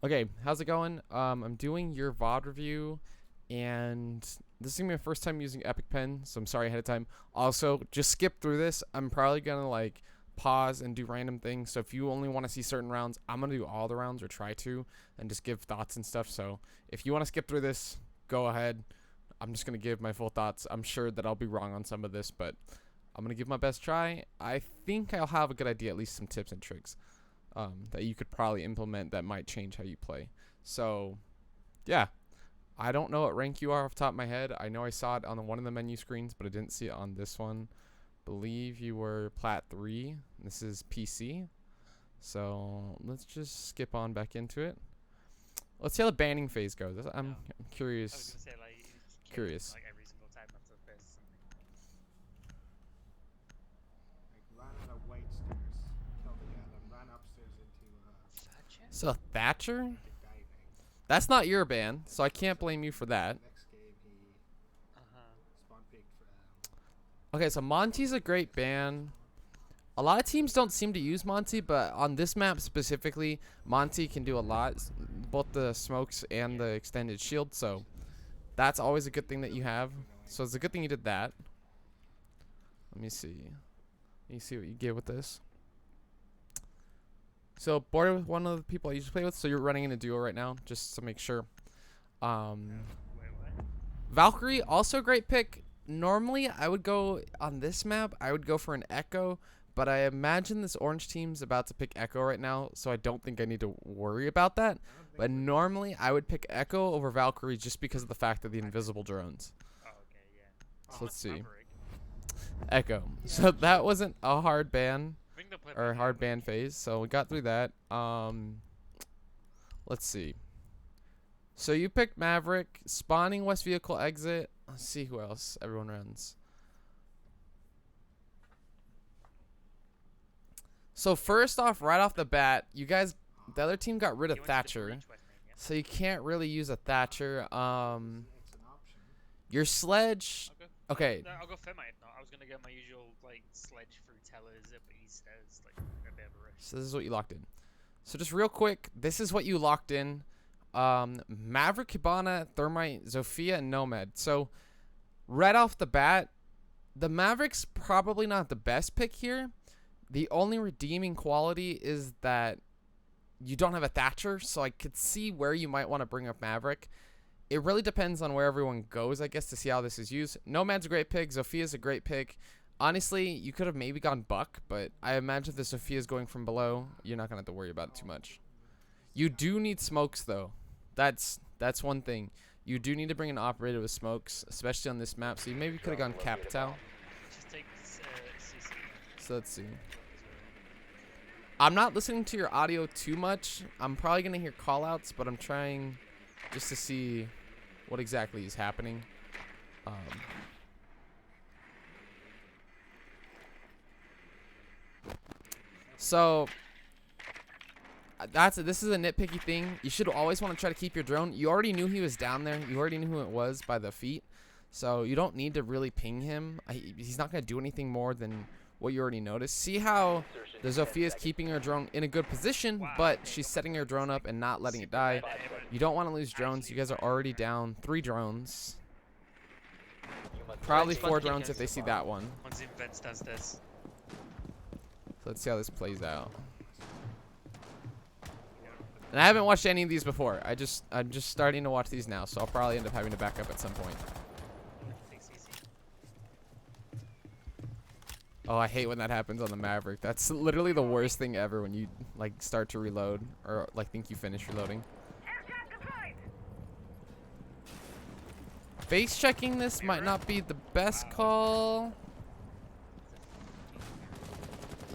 Okay, how's it going? I'm doing your VOD review, and this is gonna be my first time using Epic Pen, so I'm sorry ahead of time. Also, just skip through this. I'm probably gonna like pause and do random things. So if you only want to see certain rounds, I'm gonna do all the rounds or try to, and just give thoughts and stuff. So if you want to skip through this, go ahead. I'm just gonna give my full thoughts. I'm sure that I'll be wrong on some of this, but I'm gonna give my best try. I think I'll have a good idea, at least some tips and tricks that you could probably implement that might change how you play. So, yeah, I don't know what rank you are off the top of my head. I know I saw it on one of the menu screens, but I didn't see it on this one. Believe you were Plat 3. This is PC. So let's just skip on back into it. Let's see how the banning phase goes. I'm I was curious. gonna say like you just kill Curious. like every single time after the first something. Like ran out of white stairs, killed the guy, then ran upstairs into Thatcher? So Thatcher? like a diving. That's not your ban, so I can't blame you for that. Next game he spawn picked Okay, so Monty's a great ban. A lot of teams don't seem to use Monty, but on this map specifically, Monty can do a lot, both the smokes and the extended shield, so that's always a good thing that you have. So it's a good thing you did that. Let me see. Let me see what you get with this. So boarded with one of the people I usually play with, so you're running in a duo right now, just to make sure. Wait, what? Valkyrie, also a great pick. Normally, I would go on this map, I would go for an Echo, but I imagine this orange team's about to pick Echo right now, so I don't think I need to worry about that. But normally, I would pick Echo over Valkyrie just because of the fact of the invisible drones. Oh, okay, yeah. So let's see. Maverick. Echo. So that wasn't a hard ban, I think they'll play or a Maverick, hard like, ban phase, so we got through that. Let's see. So you picked Maverick, spawning west vehicle exit. Let's see who else everyone runs. So first off, right off the bat, you guys, the other team got rid of you went to the Thatcher, breach west main, yeah? so you can't really use a Thatcher. it's an option. Your sledge. I'll go. Okay, No, I'll go Thermite. No, I was gonna get my usual like sledge through tellers up east as like a bit of a rush. so this is what you locked in. So just real quick, this is what you locked in. Maverick, Hibana, Thermite, Zofia, and Nomad. So right off the bat, the Maverick's probably not the best pick here. The only redeeming quality is that you don't have a Thatcher, so I could see where you might want to bring up Maverick. It really depends on where everyone goes, I guess, to see how this is used. Nomad's a great pick. Zophia's a great pick. Honestly, you could have maybe gone Buck, but I imagine if the Zophia's going from below, you're not going to have to worry about it too much. You do need smokes, though. That's one thing. You do need to bring an operator with smokes, especially on this map, so you maybe could have gone Capital. Just take CC. So let's see. I'm not listening to your audio too much. I'm probably going to hear callouts, but I'm trying just to see what exactly is happening. So this is a nitpicky thing. You should always want to try to keep your drone. You already knew he was down there. You already knew who it was by the feet. So you don't need to really ping him. He's not going to do anything more than what you already noticed. See how the Zofia is keeping her drone in a good position, but she's setting her drone up and not letting it die. You don't want to lose drones. You guys are already down 3 drones. Probably 4 drones if they see that one. Once it vents downstairs. So let's see how this plays out. And I haven't watched any of these before. I'm just starting to watch these now, so I'll probably end up having to back up at some point. Take CC. Oh, I hate when that happens on the Maverick. That's literally the worst thing ever when you like start to reload or like think you finish reloading. Face checking this might not be the best call.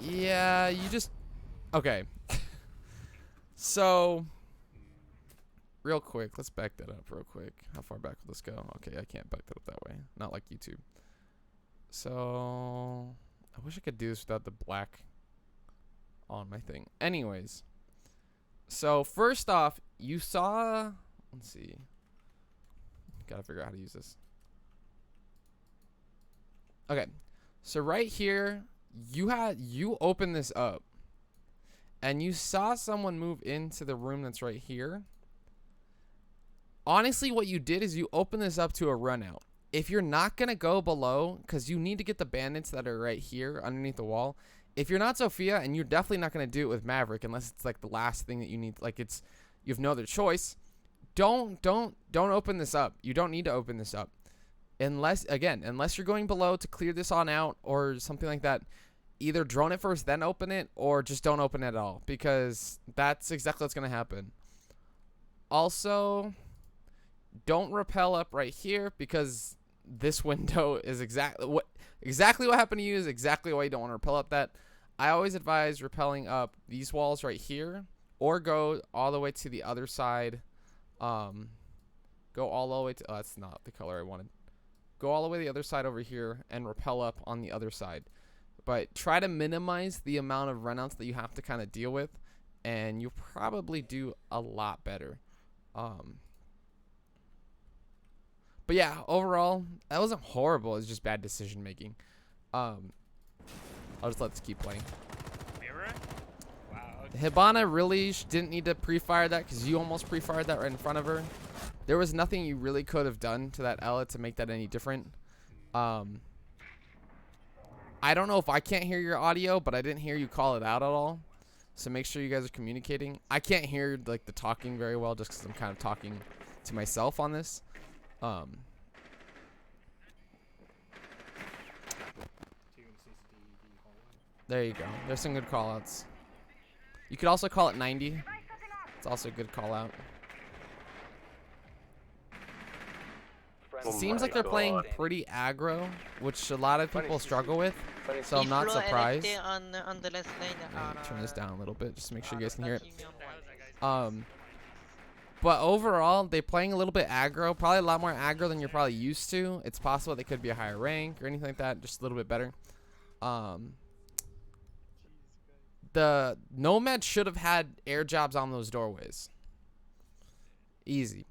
Yeah, you just okay. So real quick, let's back that up real quick. How far back will this go? Okay, I can't back that up that way. Not like YouTube. So I wish I could do this without the black on my thing. Anyways, so first off, you saw, let's see. Gotta figure out how to use this. Okay, so right here, you open this up, and you saw someone move into the room that's right here, honestly, what you did is you open this up to a run out. If you're not going to go below, because you need to get the bandits that are right here underneath the wall. If you're not Sophia, and you're definitely not going to do it with Maverick unless it's like the last thing that you need, like it's, you have no other choice. Don't open this up. You don't need to open this up. Unless you're going below to clear this on out or something like that. Either drone it first, then open it, or just don't open it at all, because that's exactly what's going to happen. Also, don't rappel up right here, because this window is exactly what happened to you is exactly why you don't want to rappel up that. I always advise rappelling up these walls right here, or go all the way to the other side. Go all the way to, oh, that's not the color I wanted. Go all the way to the other side over here and rappel up on the other side. But try to minimize the amount of runouts that you have to kind of deal with, and you'll probably do a lot better. But yeah, overall, that wasn't horrible. It's just bad decision making. I'll just let this keep playing. Mirror? Wow. Okay. Hibana really didn't need to pre-fire that, because you almost pre-fired that right in front of her. There was nothing you really could have done to that Ella to make that any different. I don't know if I can't hear your audio, but I didn't hear you call it out at all. So make sure you guys are communicating. I can't hear like the talking very well, just because I'm kind of talking to myself on this. There you go. There's some good call outs. You could also call it 90. It's also a good call out. Seems like they're playing pretty aggro, which a lot of people struggle with, so I'm not surprised. On the left lane, Let me turn this down a little bit just to make sure you guys can hear it. But overall, they're playing a little bit aggro, probably a lot more aggro than you're probably used to. It's possible they could be a higher rank or anything like that, just a little bit better. The Nomad should have had air jobs on those doorways. Easy.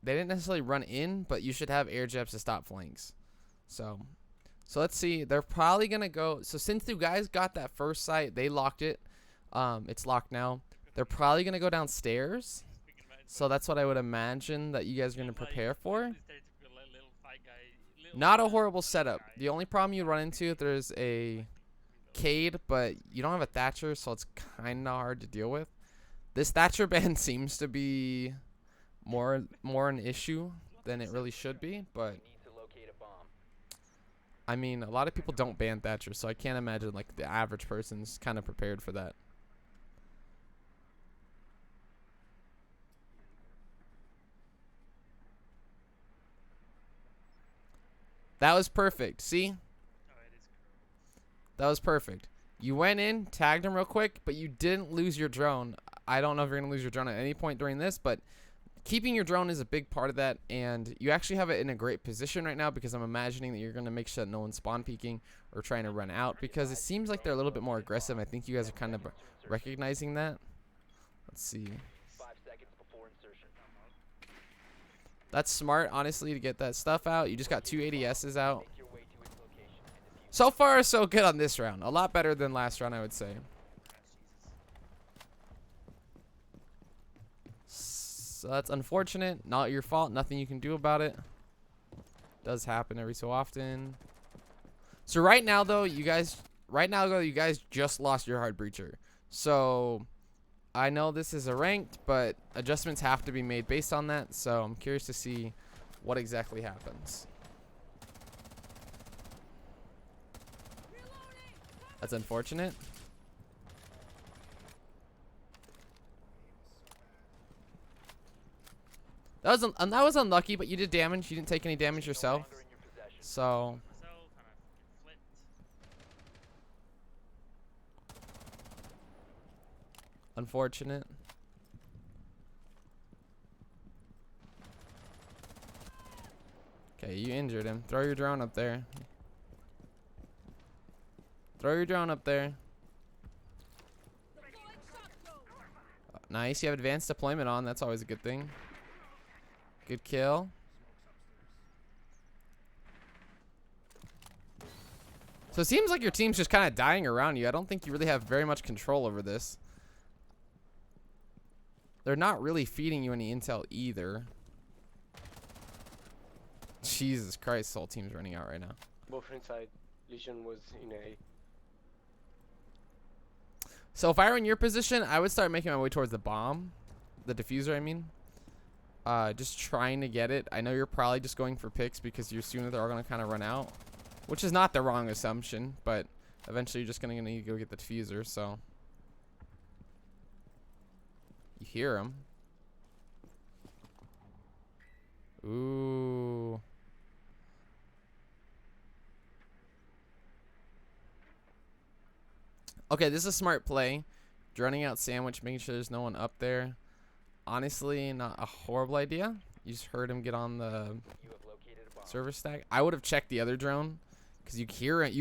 They didn't necessarily run in, but you should have air jabs to stop flanks. So let's see. They're probably going to go. So since you guys got that first site, they locked it. It's locked now. They're probably going to go downstairs. So that's what I would imagine that you guys are going to prepare for. Not a horrible setup. The only problem you run into, there's a Cade, but you don't have a Thatcher, so it's kind of hard to deal with. This Thatcher ban seems to be more an issue than it really should be, but I mean, a lot of people don't ban Thatcher, so I can't imagine like the average person's kind of prepared for that. That was perfect. See? That was perfect. You went in, tagged him real quick, but you didn't lose your drone. I don't know if you're going to lose your drone at any point during this, but keeping your drone is a big part of that, and you actually have it in a great position right now, because I'm imagining that you're going to make sure that no one's spawn peeking or trying to run out, because it seems like they're a little bit more aggressive. I think you guys are kind of recognizing that. Let's see. 5 seconds before insertion. That's smart, honestly, to get that stuff out. You just got 2 ADSs out. So far, so good on this round. A lot better than last round, I would say. So that's unfortunate. Not your fault. Nothing you can do about it. Does happen every so often. So right now, though, you guys just lost your hard breacher. So I know this is a ranked, but adjustments have to be made based on that. So I'm curious to see what exactly happens. That's unfortunate. That was unlucky, but you did damage. You didn't take any damage yourself. So unfortunate. Okay, you injured him. Throw your drone up there. Throw your drone up there. Nice. You have advanced deployment on. That's always a good thing. Good kill. So it seems like your team's just kind of dying around you. I don't think you really have very much control over this. They're not really feeding you any intel either. Jesus Christ, the whole team's running out right now. Both inside. Legion was in A. So if I were in your position, I would start making my way towards the bomb. The diffuser, I mean. Just trying to get it. I know you're probably just going for picks because you assume that they're all going to kind of run out. Which is not the wrong assumption, but eventually you're just going to need to go get the diffuser, so. You hear him. Ooh. Okay, this is a smart play. Droning out sandwich, making sure there's no one up there. Honestly, not a horrible idea. You just heard him get on the server stack. I would have checked the other drone because you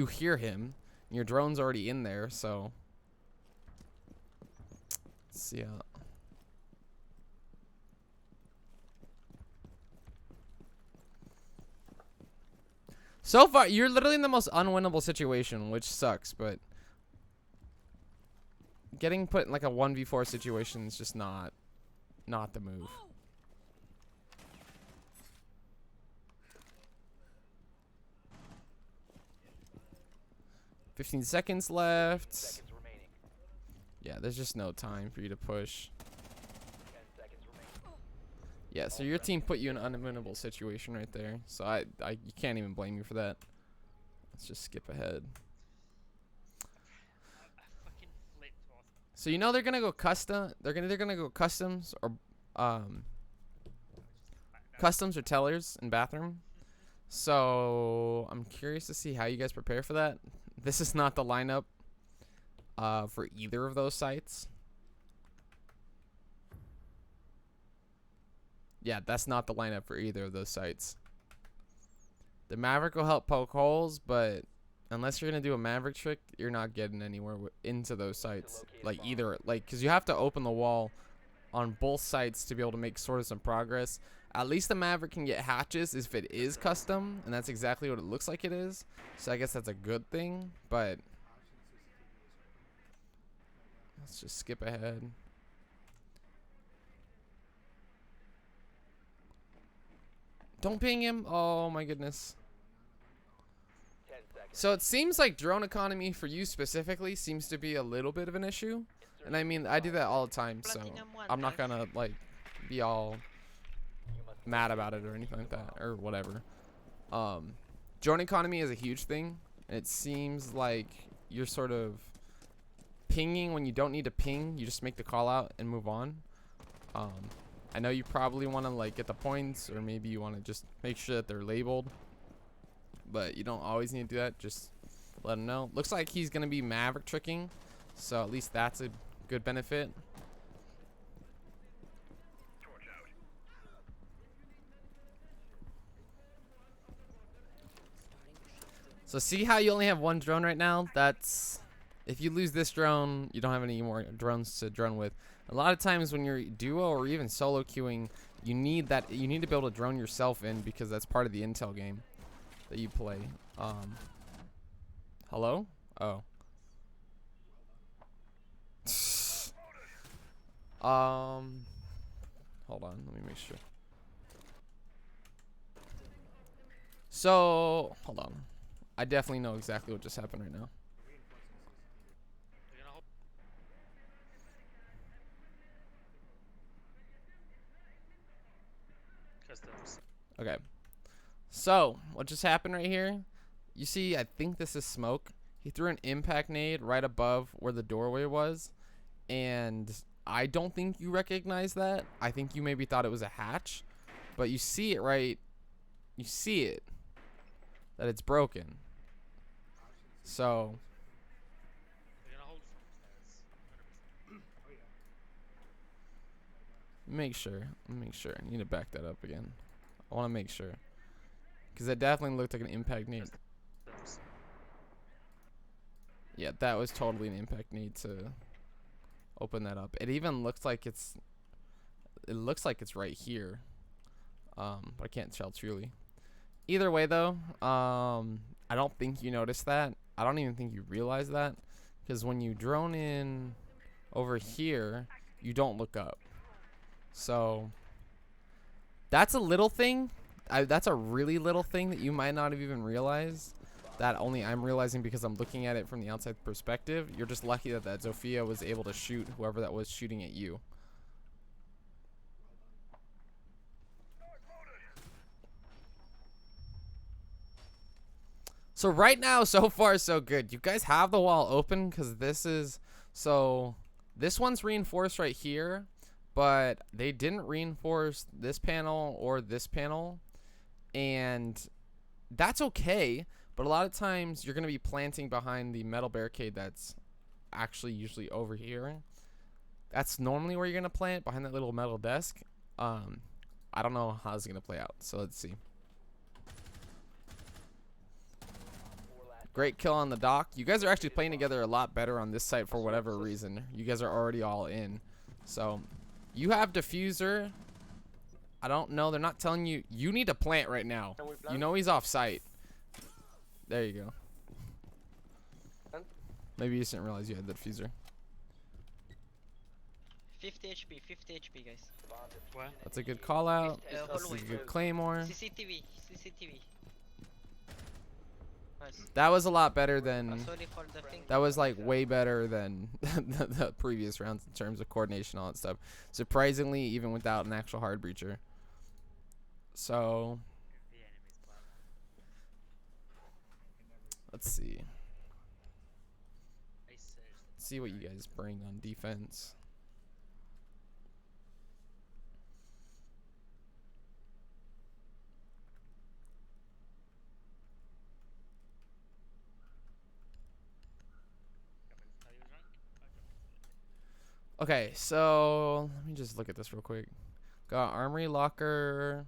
hear him, and your drone's already in there. So let's see how. So far, you're literally in the most unwinnable situation, which sucks, but getting put in like a 1v4 situation is just not the move. "15 seconds left. 10 seconds remaining. Yeah, there's just no time for you to push. 10 seconds remaining. Yeah, so your team put you in an unwinnable situation right there. So you can't even blame you for that. Let's just skip ahead. I fucking flipped off. So you know they're gonna go custom. They're gonna go customs or customs or tellers in bathroom. So I'm curious to see how you guys prepare for that. This is not the lineup for either of those sites. Yeah, that's not the lineup for either of those sites. The Maverick will help poke holes, but unless you're gonna do a Maverick trick, you're not getting anywhere into those sites. Like either, because you have to open the wall on both sites to be able to make sort of some progress. At least the Maverick can get hatches if it is custom, and that's exactly what it looks like it is. So I guess that's a good thing, but let's just skip ahead. Don't ping him. Oh my goodness. 10 seconds. So it seems like drone economy for you specifically seems to be a little bit of an issue. And I mean, I do that all the time, so I'm not gonna like be all mad about it or anything like that or whatever. Drone economy is a huge thing. It seems like you're sort of pinging when you don't need to ping. You just make the call out and move on. I know you probably want to like get the points, or maybe you want to just make sure that they're labeled, but you don't always need to do that. Just let him know. Looks like he's gonna be Maverick tricking, so at least that's a good benefit. So see how you only have one drone right now? That's, if you lose this drone, you don't have any more drones to drone with. A lot of times when you're duo or even solo queuing, you need to be able to drone yourself in, because that's part of the intel game that you play. Hello? Oh. Hold on, let me make sure. So, hold on. I definitely know exactly what just happened right now. They're gonna hold. Customs. Okay. So, what just happened right here? You see, I think this is smoke. He threw an impact nade right above where the doorway was, and I don't think you recognize that. I think you maybe thought it was a hatch, but you see it right. You see it, that it's broken. So, They're gonna hold from stairs. 100%. make sure. I need to back that up again. I want to make sure, because that definitely looked like an impact nade. Customs. Yeah, that was totally an impact need to open that up. It even looks like it's right here. But I can't tell truly. Either way though, I don't think you noticed that. I don't even think you realize that, because when you drone in over here, you don't look up. So that's a little thing. That's a really little thing that you might not have even realized, that only I'm realizing because I'm looking at it from the outside perspective. You're just lucky that that Zofia was able to shoot whoever that was shooting at you. So right now, so far, so good. You guys have the wall open because this one's reinforced right here, but they didn't reinforce this panel or this panel, and that's okay. But a lot of times you're going to be planting behind the metal barricade that's actually usually over here. That's normally where you're going to plant, behind that little metal desk. I don't know how this is going to play out, so let's see. Great kill on the dock. You guys are actually playing together a lot better on this site for whatever reason. You guys are already all in. So you have diffuser. I don't know. They're not telling you. You need to plant right now. You know he's off site. There you go. Maybe you just didn't realize you had the diffuser. 50 HP, 50 HP, guys. Where? That's a good call out. Uh, That's a hallway. good claymore. CCTV, CCTV. Nice. That was a lot better than. Sorry for the thing. That was like way better than the previous rounds in terms of coordination, all that stuff. Surprisingly, even without an actual hard breacher. So The enemy's plan. let's see. I searched. Let's see what you guys bring on defense. Are you drunk? Okay, so let me just look at this real quick. Got armory locker.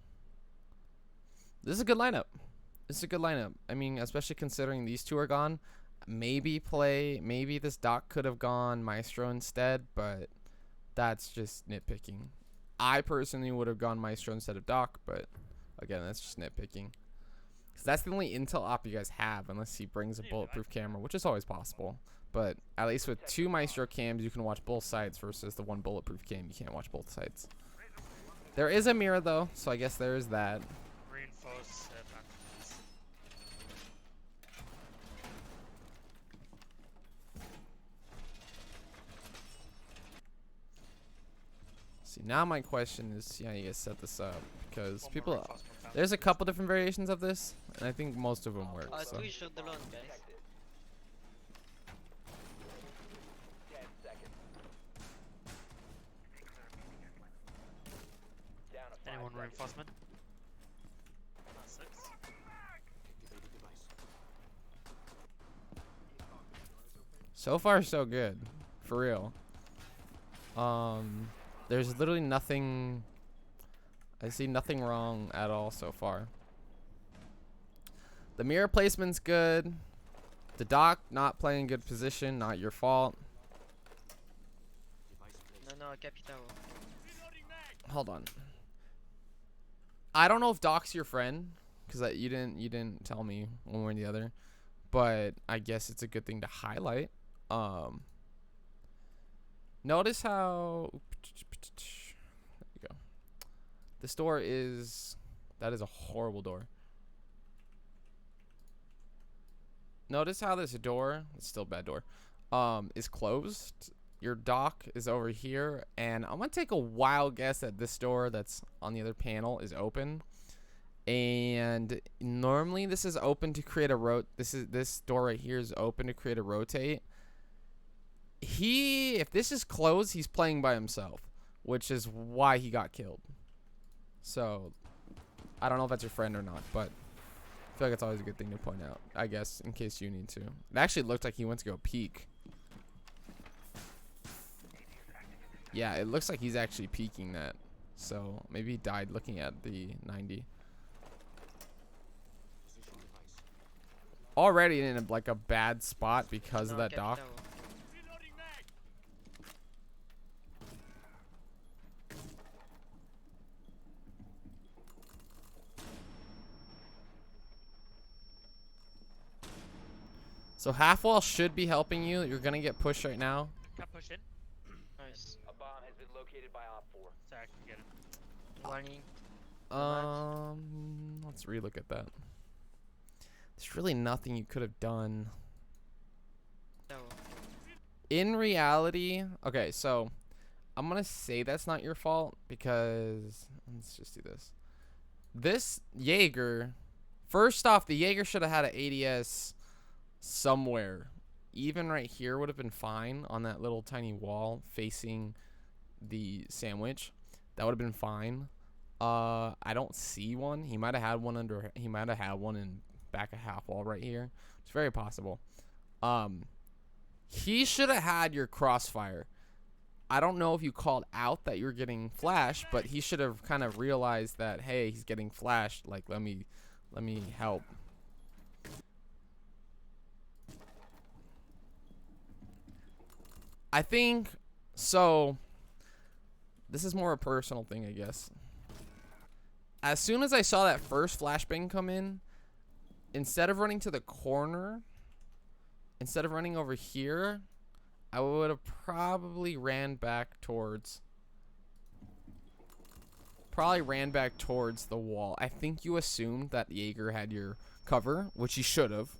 This is a good lineup. This is a good lineup. I mean, especially considering these two are gone. Maybe this doc could have gone Maestro instead, but that's just nitpicking. I personally would have gone Maestro instead of Doc, but again, that's just nitpicking. Because that's the only intel op you guys have, unless he brings a bulletproof camera, which is always possible. But at least with 2 Maestro cams, you can watch both sides versus the 1 bulletproof cam, you can't watch both sides. There is a mirror though, so I guess there is that. Reinforce platforms. See, now my question is, see how you guys set this up, because One more people, reinforcement panel. there's a couple different variations of this, and I think most of them work. So. Twitch shot the lawn, guys. 10 seconds. Down to 5 Anyone seconds. reinforcement? 6. So far, so good, for real. There's literally nothing. I see nothing wrong at all so far. The mirror placement's good. The dock not playing good position, not your fault. No, Capitao. Hold on. I don't know if Doc's your friend, because you didn't tell me one way or the other, but I guess it's a good thing to highlight. Notice how. There you go. This door is. That is a horrible door. Notice how this door, it's still a bad door, is closed. Your dock is over here, and I'm gonna take a wild guess that this door that's on the other panel is open. And normally this is open to create a this door right here is open to create a rotate. If this is closed, he's playing by himself, which is why he got killed. So I don't know if that's your friend or not, but I feel like it's always a good thing to point out, I guess, in case you need to. It actually looked like he went to go peek. Yeah, it looks like he's actually peeking that. So maybe he died looking at the 90. Already in a bad spot because of that dock. So half wall should be helping you. You're gonna get pushed right now. Can't push in. Nice. A bomb has been located by Op 4. Sorry, I can get it. Warning. Let's relook at that. There's really nothing you could have done. No. In reality, okay, so I'm gonna say that's not your fault because let's just do this. This Jaeger, first off, the Jaeger should have had an ADS somewhere. Even right here would have been fine on that little tiny wall facing the sandwich. That would have been fine. I don't see one. He might have had one under. He might have had one in back of half wall right here. It's very possible. He should have had your crossfire. I don't know if you called out that you're getting flashed, but he should have kind of realized that, hey, he's getting flashed. Like, let me help. I think so. This is more a personal thing, I guess. As soon as I saw that first flashbang come in, instead of running to the corner, instead of running over here, I would have probably ran back towards the wall. I think you assumed that Jaeger had your cover, which he should have.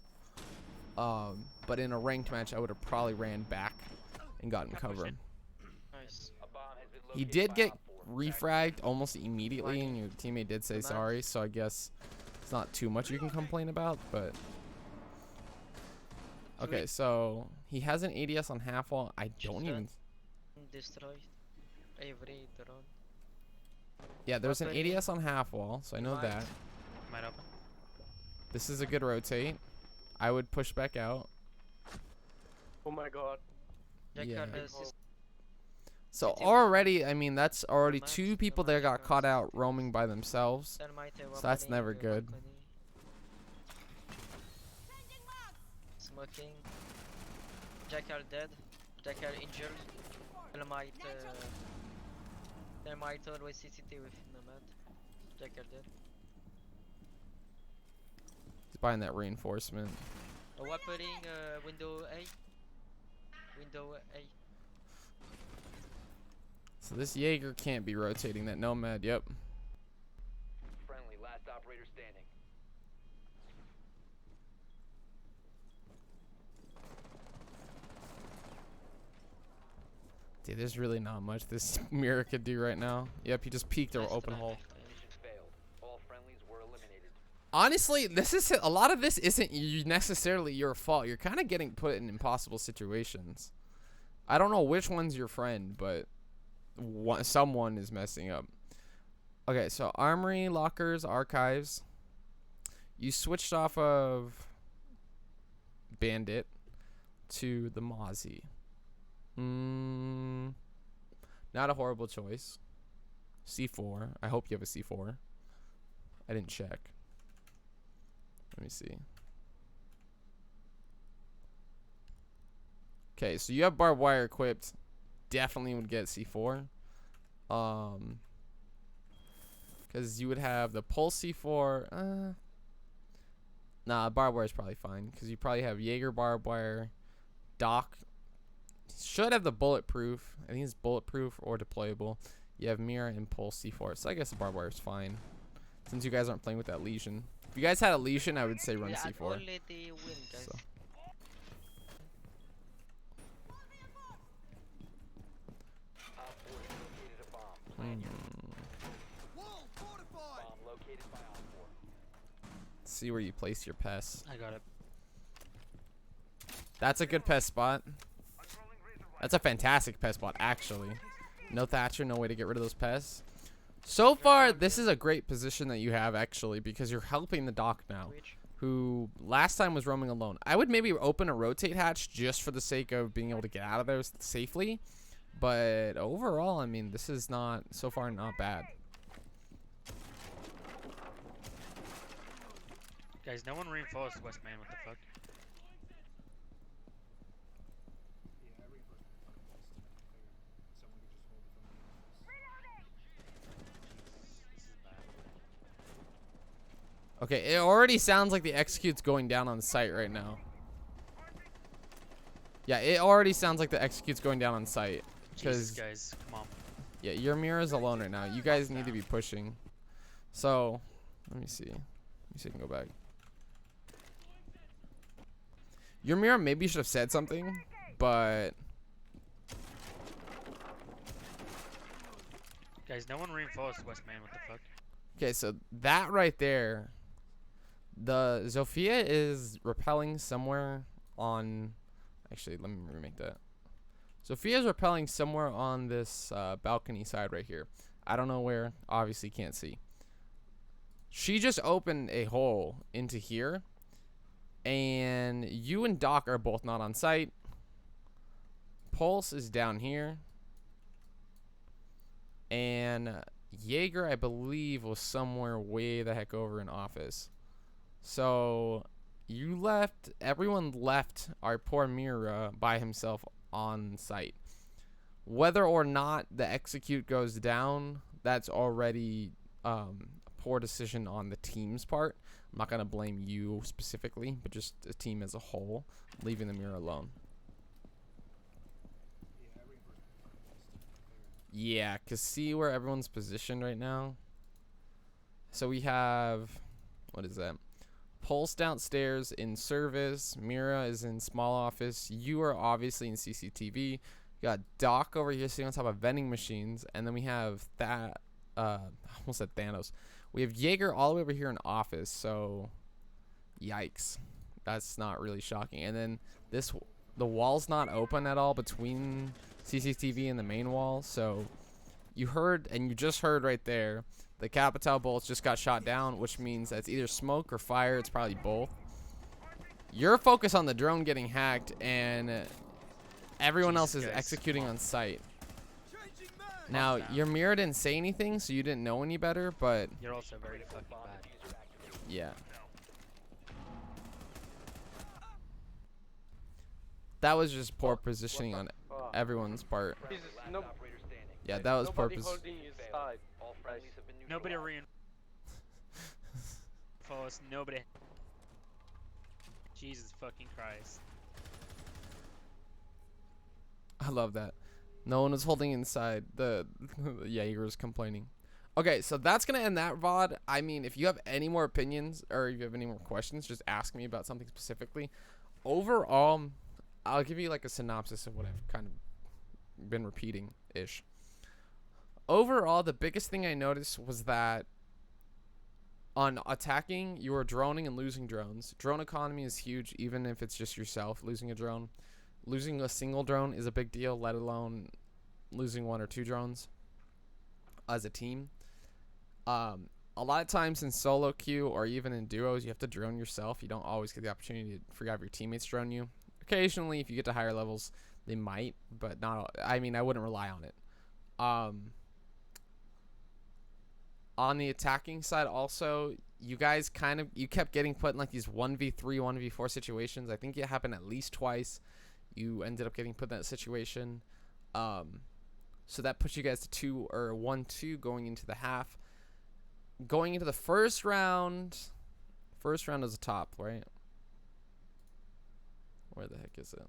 But in a ranked match, I would have probably ran back and gotten cover. Nice. A bomb has been He located did by get Op 4. refragged almost immediately, and your teammate did say sorry, so I guess it's not too much you can complain about, but okay, so he has an ADS on half wall. I don't even. Destroyed. Every drone. Yeah, there's an ADS on half wall, so I know that. Might open. This is a good rotate. I would push back out. Oh my god. Yeah. Yeah. So already, I mean, that's already two people that got caught out roaming by themselves. So that's never good. Smoking. Jackal dead. Jackal injured. Thermite always CCT with Nomad. Jackal dead. He's buying that reinforcement. A weaponing window A. Window A. So this Jaeger can't be rotating that Nomad. Yep. Friendly, last operator standing. Dude, there's really not much this mirror could do right now. Yep, he just peeked or open hole. Mission failed. All friendlies were eliminated. Honestly, this is a lot of this isn't necessarily your fault. You're kind of getting put in impossible situations. I don't know which one's your friend, but someone is messing up. Okay, so armory, lockers, archives. You switched off of Bandit to the Mozzie. Not a horrible choice. C4. I hope you have a C4. I didn't check. Let me see. Okay, so you have barbed wire equipped. Definitely would get C4. Because you would have the pulse C4. Nah, barbed wire is probably fine. Because you probably have Jaeger barbed wire. Doc should have the bulletproof. I think it's bulletproof or deployable. You have mirror and pulse C4. So I guess the barbed wire is fine. Since you guys aren't playing with that Legion. If you guys had a Legion, I would say run C4. Only the win, guys. So. Op 4 has located a bomb. Plan your bomb located by Op 4. See where you place your pests. I got it. That's a good pest spot. That's a fantastic pest spot, actually. No Thatcher, no way to get rid of those pests. So far, this is a great position that you have, actually, because you're helping the Doc now, who last time was roaming alone. I would maybe open a rotate hatch just for the sake of being able to get out of there safely. But overall, I mean, this is not, so far, not bad. Guys, no one reinforced West Main. What the fuck? Yeah, I reinforced my fire. Someone could just hold it from the office. This is bad. Okay, it already sounds like the execute's going down on site right now. Yeah, it already sounds like the execute's going down on site. Jesus, 'Cause guys, come on. yeah, your mirror's alone right now. You guys need to be pushing. So, let me see. Let me see if I can go back. Your mirror maybe should have said something, but Guys, no one reinforced West Main. What the fuck? okay, so that right there, the Zofia is repelling somewhere on. Actually, let me remake that. Zofia is repelling somewhere on this balcony side right here. I don't know where. Obviously, can't see. She just opened a hole into here, and you and Doc are both not on site. Pulse is down here, and Jaeger, I believe, was somewhere way the heck over in office. So you left, everyone left our poor Mira by himself on site. Whether or not the execute goes down, that's already a poor decision on the team's part. I'm not going to blame you specifically, but just the team as a whole, leaving the Mira alone. Yeah, because see where everyone's positioned right now? So we have, what is that? Pulse downstairs in service. Mira is in small office. You are obviously in CCTV. You got Doc over here sitting on top of vending machines. And then we have that, I almost said Thanos. We have Jaeger all the way over here in office. So, yikes. That's not really shocking. And then the wall's not open at all between CCTV and the main wall. So, you heard, and you just heard right there, the Capital bolts just got shot down, which means that's either smoke or fire. It's probably both. You're focused on the drone getting hacked, and everyone else is executing on site. Now, your mirror didn't say anything, so you didn't know any better, but You're also very fucking bad. yeah. That was just poor positioning on everyone's part. Jesus, no, Yeah, that was poor nobody positioning. holding his side. All friendlies have been Nobody neutralized. reinforced. Nobody. Jesus fucking Christ. I love that. No one was holding inside. The Jaeger was complaining. Okay, so that's going to end that VOD. I mean, if you have any more opinions or if you have any more questions, just ask me about something specifically. Overall, I'll give you like a synopsis of what I've kind of been repeating-ish. Overall, the biggest thing I noticed was that on attacking, you are droning and losing drones. Drone economy is huge, even if it's just yourself losing a drone. Losing a single drone is a big deal, let alone losing one or two drones as a team. A lot of times in solo queue or even in duos, you have to drone yourself. You don't always get the opportunity to have your teammates drone you. Occasionally, if you get to higher levels, they might, but not. I mean, I wouldn't rely on it. On the attacking side, also, you guys you kept getting put in like these 1v3, 1v4 situations. I think it happened at least twice. You ended up getting put in that situation. So that puts you guys to 1-2 going into the half. Going into the first round is the top, right? Where the heck is it?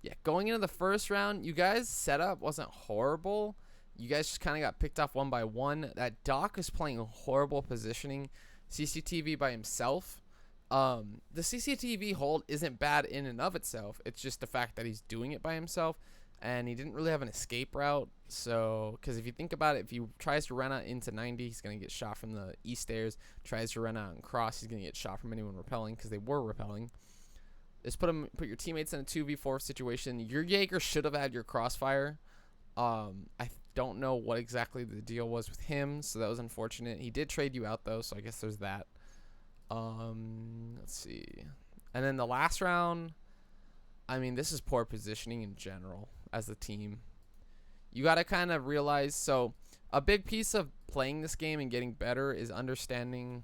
Yeah, going into the first round, you guys' setup wasn't horrible. You guys just kind of got picked off one by one. That Doc is playing horrible positioning. CCTV by himself. The CCTV hold isn't bad in and of itself. It's just the fact that he's doing it by himself. And he didn't really have an escape route. So, because if you think about it, if he tries to run out into 90, he's going to get shot from the east stairs. Tries to run out and cross, he's going to get shot from anyone repelling, because they were repelling. Just put your teammates in a 2v4 situation. Your Jaeger should have had your crossfire. I don't know what exactly the deal was with him, so that was unfortunate. He did trade you out, though, so I guess there's that. Let's see. And then the last round, I mean, this is poor positioning in general as a team. You got to kind of realize, so a big piece of playing this game and getting better is understanding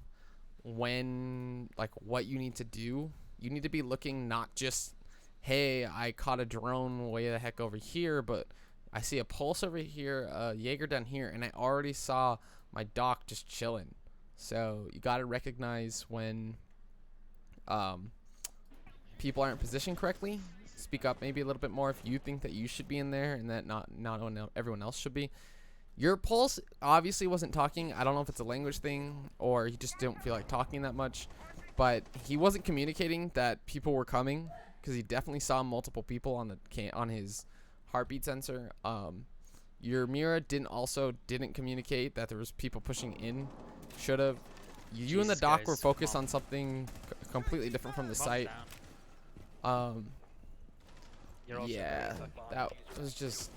when, like, what you need to do. You need to be looking not just, hey, I caught a drone way the heck over here, but I see a pulse over here, a Jaeger down here, and I already saw my Doc just chilling. So you got to recognize when people aren't positioned correctly. Speak up maybe a little bit more if you think that you should be in there and that not everyone else should be. Your pulse obviously wasn't talking. I don't know if it's a language thing or he just didn't feel like talking that much, but he wasn't communicating that people were coming because he definitely saw multiple people on his heartbeat sensor. Your Mira didn't communicate that there was people pushing in. Should have. You and the Jesus, doc guys, were focused mom. on something completely different from the Mom's site. down. You're also Yeah, very that was just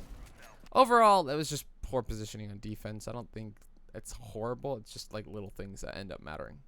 overall that was just poor positioning on defense. I don't think it's horrible. It's just like little things that end up mattering.